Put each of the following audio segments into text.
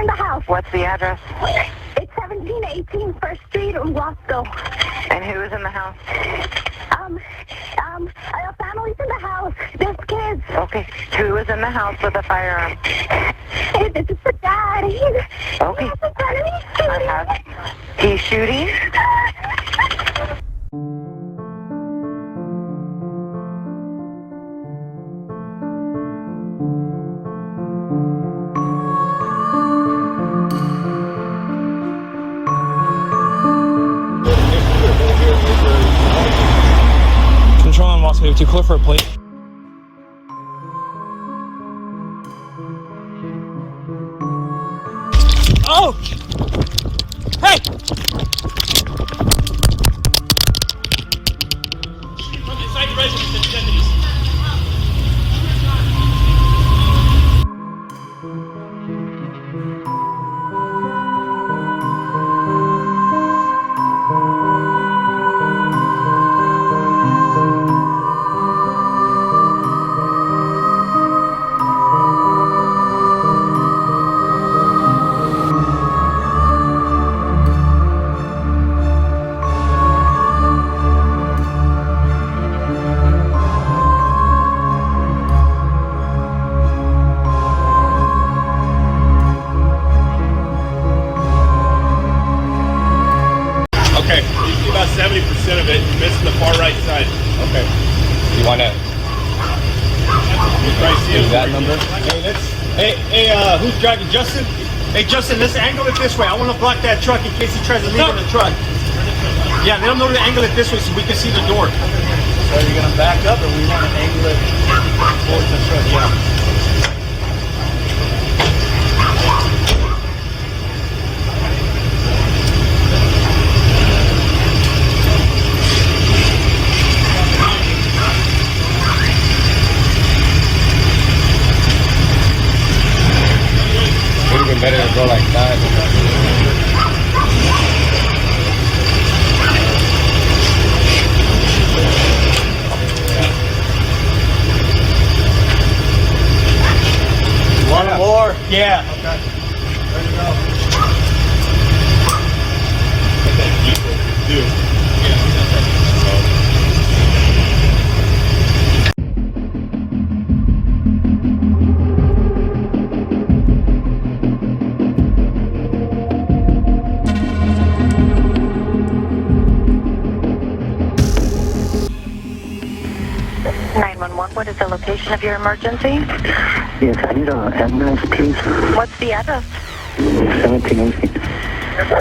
in the house. What's the address? It's 1718 First Street in Wasco. And who is in the house? A family's in the house. There's kids. Okay. Who is in the house with a firearm? This is the dad. Okay. He's shooting? Control on Wasco, too clear for a plate. Oh! Hey! From inside the residence, the deputies. Okay, you see about 70% of it. You're missing the far right side. Okay. You want to Use that number? Hey, who's driving? Justin? Hey, Justin, let's angle it this way. I want to block that truck in case he tries to leave in the truck. Yeah, let him know to angle it this way so we can see the door. So you're going to back up or we want to angle it towards the truck? Yeah. Would have been better to go like that. One more? Yeah. Okay. Ready to go. Dude. 911, what is the location of your emergency? Yes, I need an ambulance, please. What's the address? 1718.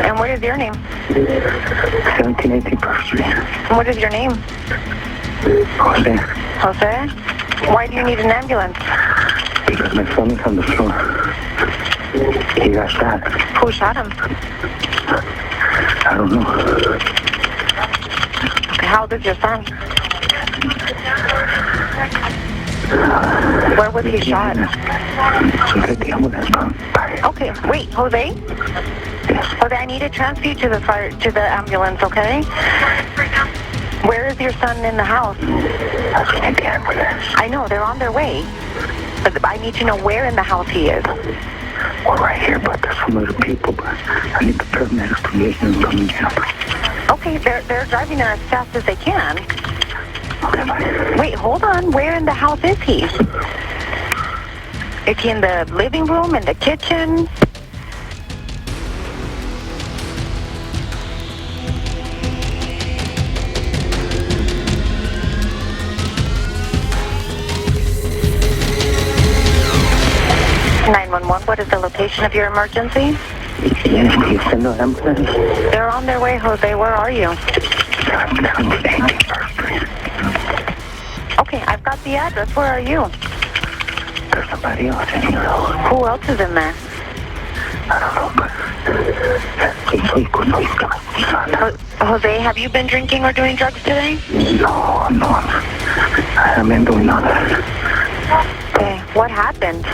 And what is your name? 1718 First Street. And what is your name? Jose, Jose? Why do you need an ambulance? because my son is on the floor. He got shot. Who shot him? I don't know. Okay, how old is your son? Where was he shot? So get the ambulance, come. Bye. Okay, wait, Jose? Jose, I need to transfer you to the ambulance, okay? Where is your son in the house? Get the ambulance. I know, they're on their way. But I need to know where in the house he is. We're right here, but there's some other people, but I need the paramedics to get him coming in. Okay, they're driving there as fast as they can. Okay, bye. Wait, hold on. Where in the house is he? Is he in the living room, in the kitchen? What is the location of your emergency? Yes, can you send an ambulance? They're on their way, Jose. Where are you? 1718 First Street. Okay, I've got the address. Where are you? There's somebody else in here, though. Who else is in there? I don't know, but Jose, have you been drinking or doing drugs today? No, I haven't doing none of that. Okay, what happened?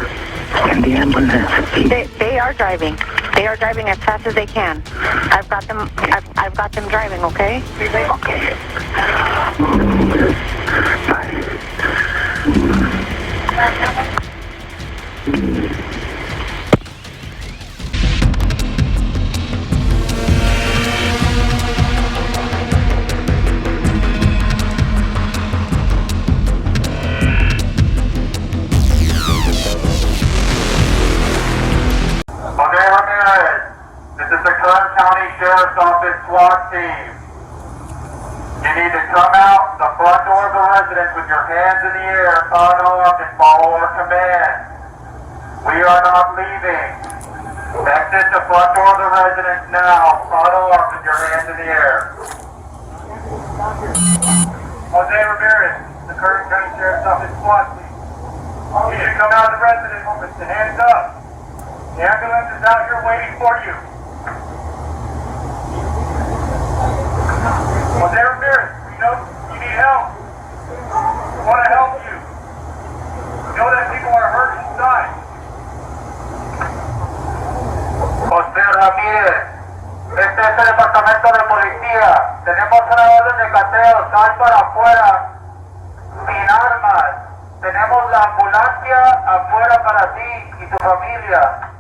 In the ambulance. They are driving. They are driving as fast as they can. I've got them driving, okay? Okay. Bye. County Sheriff's Office SWAT team. You need to come out the front door of the residence with your hands in the air, unarmed, and follow our command. We are not leaving. Exit the front door of the residence now, unarmed, with your hands in the air. Jose Ramirez, the Curtin County Sheriff's Office SWAT team. You need to come out of the residence with the hands up. The ambulance is out here waiting for you. Jose Ramirez, we know you need help. We want to help you. We know that people are hurt inside. Jose Ramírez, este es el departamento de policía. Tenemos una orden de cateo, sal para afuera, sin armas. Tenemos la ambulancia afuera para ti y tu familia.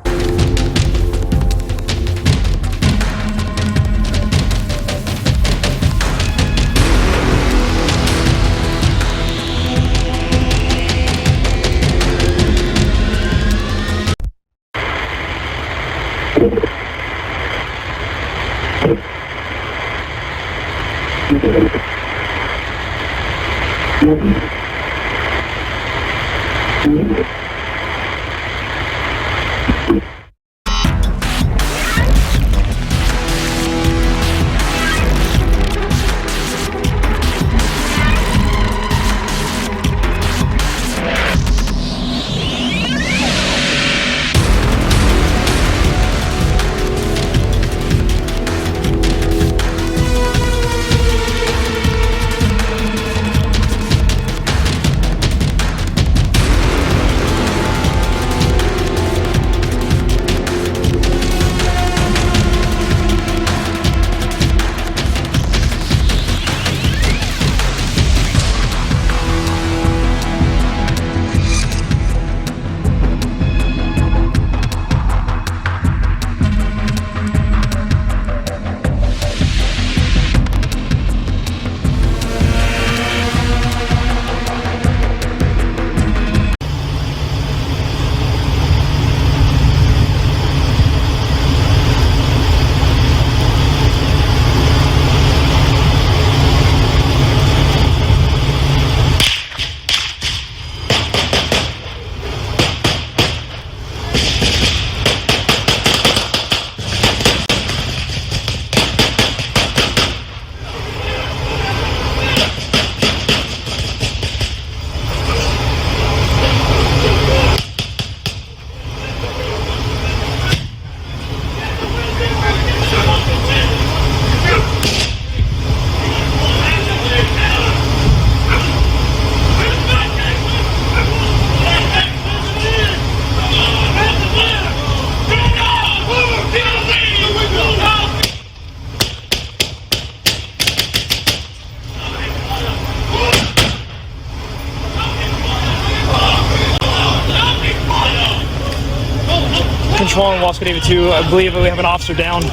Control on Wasco David 2. I believe we have an officer down. An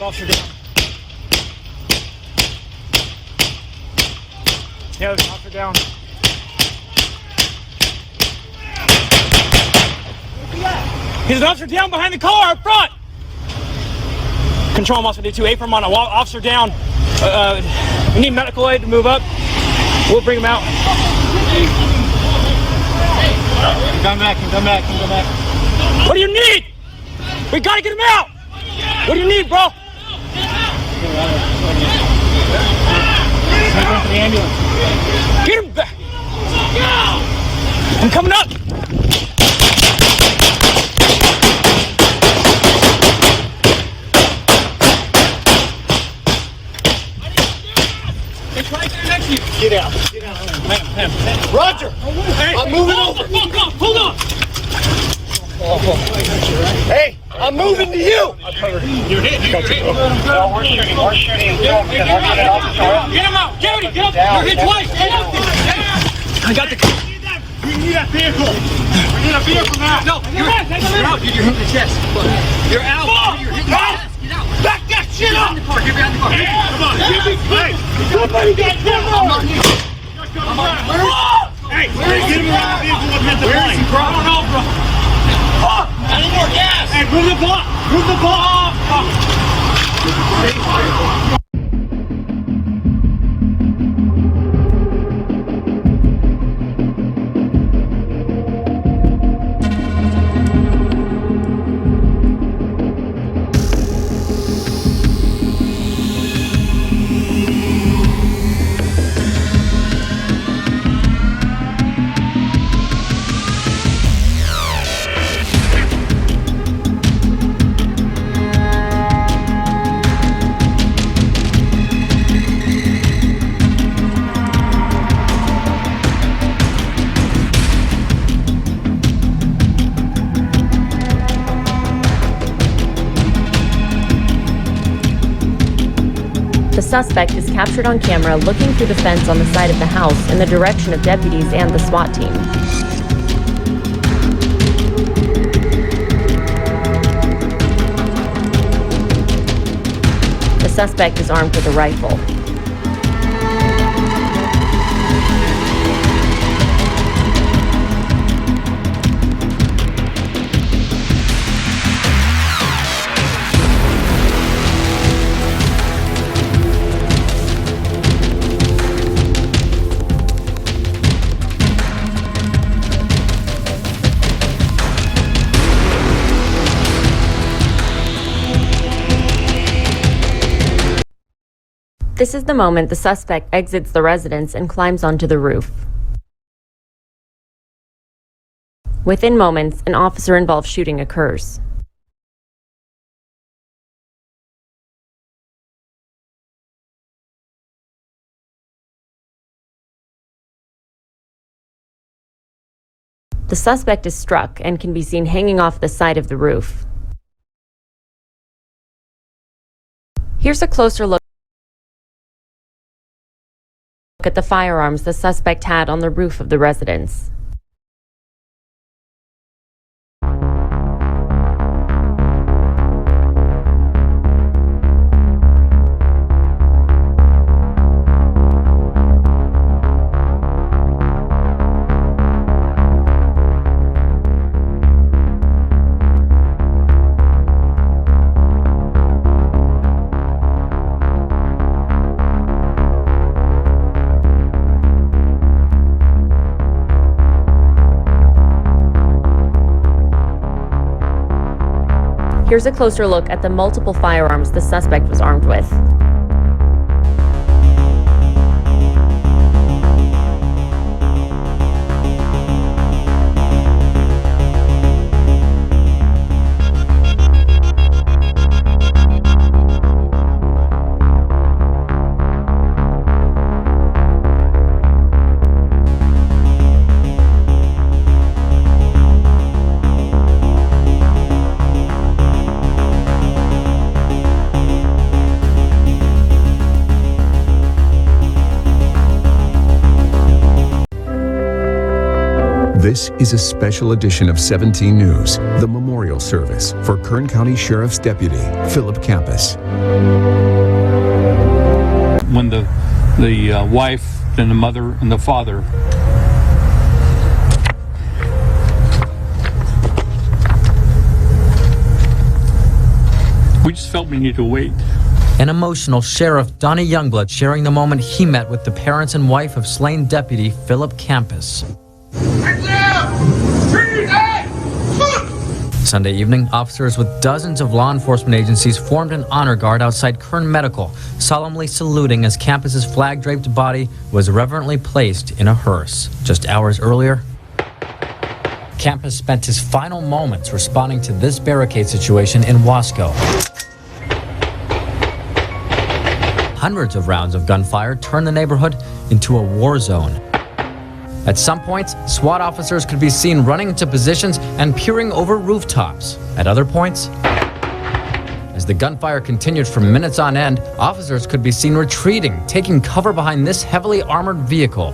officer down. Yeah, there's an officer down. He's an officer down behind the car up front. Control on Wasco David 2. Apron on an officer down. We need medical aid to move up. We'll bring him out. Come back. What do you need? We gotta get him out. What do you need, bro? Get him back. I'm coming up. It's right there next to you. Get out. Roger. I'm moving over. Hold on. Hey, I'm moving to you. You're hit. We're shooting. Get him out. Get him. You're hit twice. I got the. We need a vehicle. We need a vehicle now. No, you're out. You're hitting the chest. You're out. You're hitting the chest. Get out. Back that shit up. Get behind the car. Come on. Give me space. Somebody get him. I'm on you. Hey, Hey, get him around the vehicle. What meant to play? I don't know, bro. I need more gas. Hey, move the block. Move the block. The suspect is captured on camera looking through the fence on the side of the house in the direction of deputies and the SWAT team. The suspect is armed with a rifle. This is the moment the suspect exits the residence and climbs onto the roof. Within moments, an officer-involved shooting occurs. The suspect is struck and can be seen hanging off the side of the roof. Here's a closer look at the firearms the suspect had on the roof of the residence. Here's a closer look at the multiple firearms the suspect was armed with. This is a special edition of 17 News, the memorial service for Kern County Sheriff's Deputy Philip Campus. When the wife and the mother and the father we just felt we needed to wait. An emotional Sheriff Donnie Youngblood sharing the moment he met with the parents and wife of slain Deputy Philip Campus. Sunday evening, officers with dozens of law enforcement agencies formed an honor guard outside Kern Medical, solemnly saluting as Campus's flag-draped body was reverently placed in a hearse. Just hours earlier, Campus spent his final moments responding to this barricade situation in Wasco. Hundreds of rounds of gunfire turned the neighborhood into a war zone. At some points, SWAT officers could be seen running into positions and peering over rooftops. At other points, as the gunfire continued for minutes on end, officers could be seen retreating, taking cover behind this heavily armored vehicle.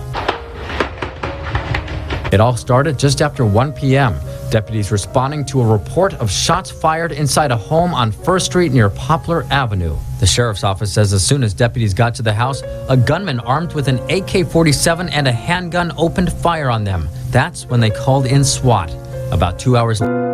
It all started just after 1 p.m. Deputies responding to a report of shots fired inside a home on 1st Street near Poplar Avenue. The sheriff's office says as soon as deputies got to the house, a gunman armed with an AK-47 and a handgun opened fire on them. That's when they called in SWAT. About 2 hours later,